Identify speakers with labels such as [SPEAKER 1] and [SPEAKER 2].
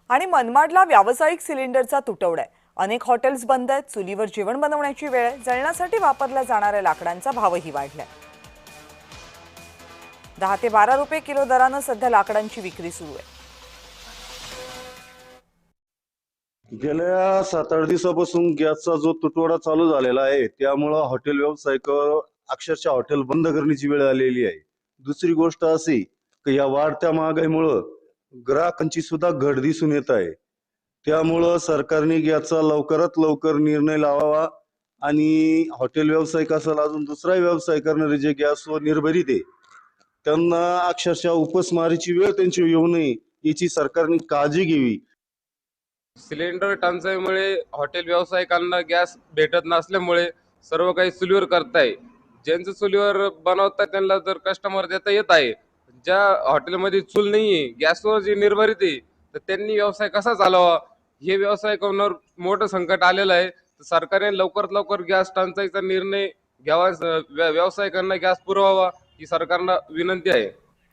[SPEAKER 1] आणि मनमाडला व्यावसायिक सिलेंडरचा तुटवडा आहे। अनेक हॉटेल्स बंद आहेत। चुलीवर जेवण बनवण्याची वेळ आहे। जळणासाठी वापरल्या जाणाऱ्या लाकडांचा भावही वाढलाय। 10 ते 12 रुपये किलो दराने सध्या लाकडांची विक्री सुरू आहे।
[SPEAKER 2] गेल्या 7-8 दिवसापासून गॅसचा जो तुटवडा चालू झालेला आहे, त्यामुळे हॉटेल व्यावसायिकांवर अक्षरशः हॉटेल बंद करण्याची वेळ आलेली आहे। दुसरी गोष्ट अशी की या वाढत्या महागाईमुळे ग्राहकांची सुद्धा घट दिसून येत आहे। त्यामुळे सरकारने गॅसचा लवकरात लवकर निर्णय लावावा आणि हॉटेल व्यावसायिक असेल अजून दुसरा व्यवसाय करणारे जे गॅसवर निर्भरित आहे त्यांना अक्षरशः उपासमारीची वेळ त्यांची येऊ नये याची सरकारने काळजी घ्यावी।
[SPEAKER 3] सिलेंडर टंचाईमुळे हॉटेल व्यावसायिकांना गॅस भेटत नसल्यामुळे सर्व काही चुलीवर करताय। ज्यांचं चुलीवर बनवतात त्यांना जर कस्टमर देता येत आहे, ज्या हॉटेलमध्ये चूल नाहीये गॅसवर जे निर्भरित आहे तर त्यांनी व्यवसाय कसा चालवावा हे व्यावसायिकांवर मोठं संकट आलेलं आहे। तर सरकारने लवकरात लवकर गॅस टंचाईचा निर्णय घ्यावा, व्यावसायिकांना गॅस पुरवावा ही सरकारला विनंती आहे।